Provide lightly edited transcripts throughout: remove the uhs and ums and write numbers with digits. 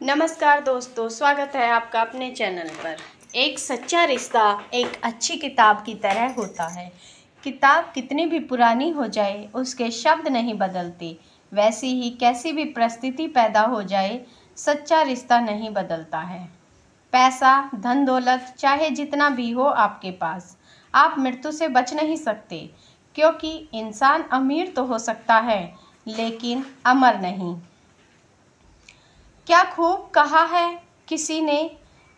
नमस्कार दोस्तों, स्वागत है आपका अपने चैनल पर। एक सच्चा रिश्ता एक अच्छी किताब की तरह होता है। किताब कितनी भी पुरानी हो जाए उसके शब्द नहीं बदलते, वैसी ही कैसी भी परिस्थिति पैदा हो जाए सच्चा रिश्ता नहीं बदलता है। पैसा, धन दौलत चाहे जितना भी हो आपके पास, आप मृत्यु से बच नहीं सकते, क्योंकि इंसान अमीर तो हो सकता है लेकिन अमर नहीं। क्या खूब कहा है किसी ने,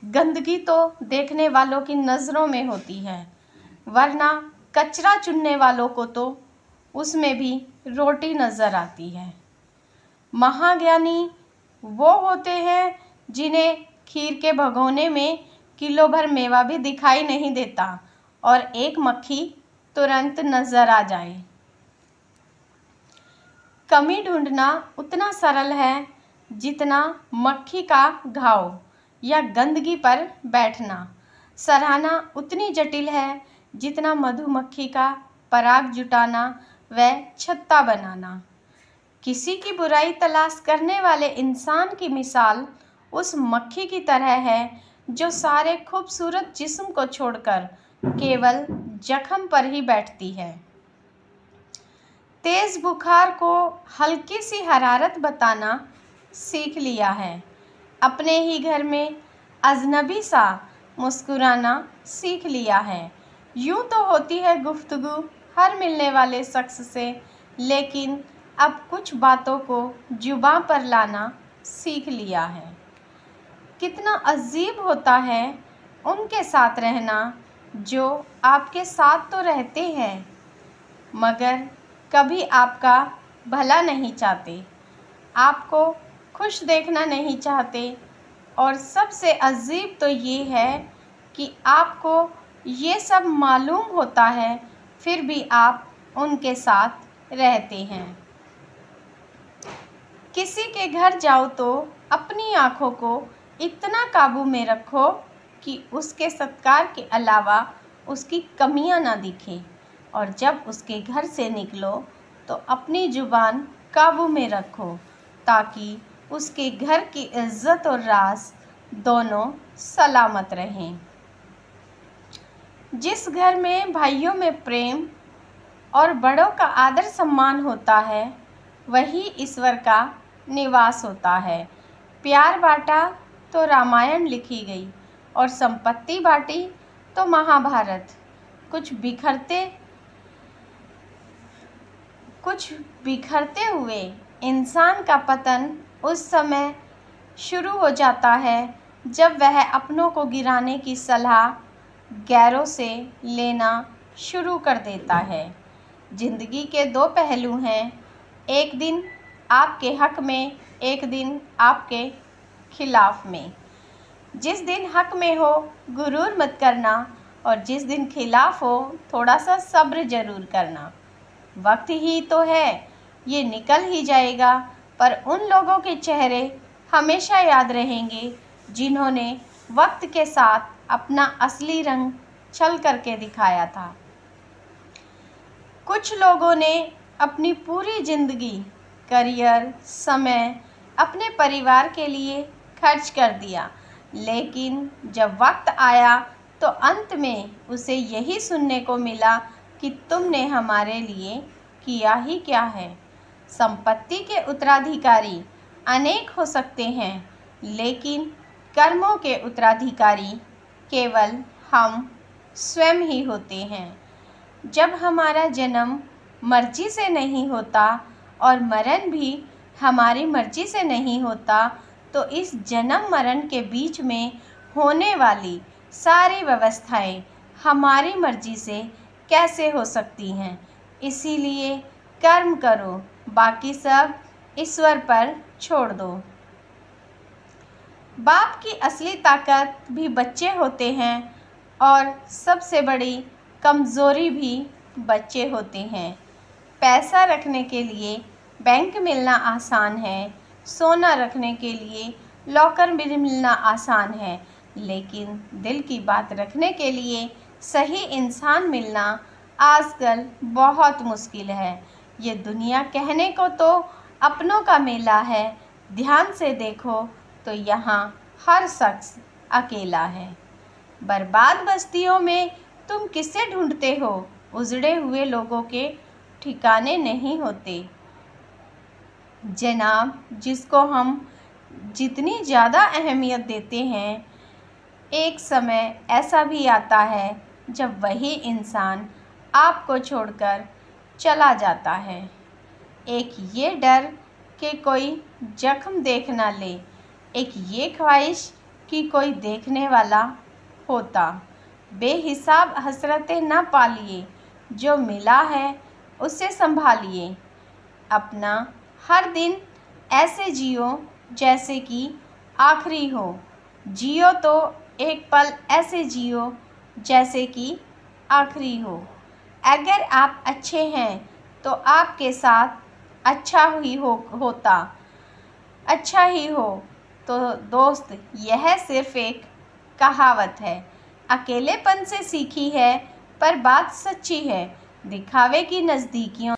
गंदगी तो देखने वालों की नज़रों में होती है, वरना कचरा चुनने वालों को तो उसमें भी रोटी नज़र आती है। महाज्ञानी वो होते हैं जिन्हें खीर के भगोने में किलो भर मेवा भी दिखाई नहीं देता और एक मक्खी तुरंत नज़र आ जाए। कमी ढूंढना उतना सरल है जितना मक्खी का घाव या गंदगी पर बैठना। सराहना उतनी जटिल है जितना मधुमक्खी का पराग जुटाना व छत्ता बनाना। किसी की बुराई तलाश करने वाले इंसान की मिसाल उस मक्खी की तरह है जो सारे खूबसूरत जिस्म को छोड़कर केवल जख्म पर ही बैठती है। तेज़ बुखार को हल्की सी हरारत बताना सीख लिया है, अपने ही घर में अजनबी सा मुस्कुराना सीख लिया है। यूँ तो होती है गुफ्तगू हर मिलने वाले शख्स से, लेकिन अब कुछ बातों को जुबां पर लाना सीख लिया है। कितना अजीब होता है उनके साथ रहना जो आपके साथ तो रहते हैं मगर कभी आपका भला नहीं चाहते, आपको खुश देखना नहीं चाहते। और सबसे अजीब तो ये है कि आपको ये सब मालूम होता है फिर भी आप उनके साथ रहते हैं। किसी के घर जाओ तो अपनी आँखों को इतना काबू में रखो कि उसके सत्कार के अलावा उसकी कमियां ना दिखें, और जब उसके घर से निकलो तो अपनी जुबान काबू में रखो ताकि उसके घर की इज्जत और राज दोनों सलामत रहें। जिस घर में भाइयों में प्रेम और बड़ों का आदर सम्मान होता है वही ईश्वर का निवास होता है। प्यार बांटा तो रामायण लिखी गई और संपत्ति बांटी तो महाभारत। कुछ बिखरते हुए इंसान का पतन उस समय शुरू हो जाता है जब वह अपनों को गिराने की सलाह गैरों से लेना शुरू कर देता है। जिंदगी के दो पहलू हैं, एक दिन आपके हक में, एक दिन आपके खिलाफ में। जिस दिन हक में हो गुरूर मत करना और जिस दिन खिलाफ हो थोड़ा सा सब्र ज़रूर करना। वक्त ही तो है, ये निकल ही जाएगा, पर उन लोगों के चेहरे हमेशा याद रहेंगे जिन्होंने वक्त के साथ अपना असली रंग छल करके दिखाया था। कुछ लोगों ने अपनी पूरी ज़िंदगी, करियर, समय अपने परिवार के लिए खर्च कर दिया, लेकिन जब वक्त आया तो अंत में उसे यही सुनने को मिला कि तुमने हमारे लिए किया ही क्या है। संपत्ति के उत्तराधिकारी अनेक हो सकते हैं, लेकिन कर्मों के उत्तराधिकारी केवल हम स्वयं ही होते हैं। जब हमारा जन्म मर्जी से नहीं होता और मरण भी हमारी मर्जी से नहीं होता, तो इस जन्म मरण के बीच में होने वाली सारी व्यवस्थाएं हमारी मर्जी से कैसे हो सकती हैं। इसीलिए कर्म करो, बाकी सब ईश्वर पर छोड़ दो। बाप की असली ताकत भी बच्चे होते हैं और सबसे बड़ी कमज़ोरी भी बच्चे होते हैं। पैसा रखने के लिए बैंक मिलना आसान है, सोना रखने के लिए लॉकर में मिलना आसान है, लेकिन दिल की बात रखने के लिए सही इंसान मिलना आजकल बहुत मुश्किल है। ये दुनिया कहने को तो अपनों का मेला है, ध्यान से देखो तो यहाँ हर शख्स अकेला है। बर्बाद बस्तियों में तुम किसे ढूंढते हो? उजड़े हुए लोगों के ठिकाने नहीं होते। जनाब, जिसको हम जितनी ज़्यादा अहमियत देते हैं, एक समय ऐसा भी आता है जब वही इंसान आपको छोड़कर चला जाता है। एक ये डर कि कोई जख्म देख ना ले, एक ये ख्वाहिश कि कोई देखने वाला होता। बेहिसाब हसरतें ना पालिए, जो मिला है उसे संभालिए। अपना हर दिन ऐसे जियो जैसे कि आखिरी हो। जियो तो एक पल ऐसे जियो जैसे कि आखिरी हो। अगर आप अच्छे हैं तो आपके साथ अच्छा ही होता। अच्छा ही हो तो दोस्त, यह सिर्फ एक कहावत है। अकेलेपन से सीखी है, पर बात सच्ची है। दिखावे की नज़दीकियों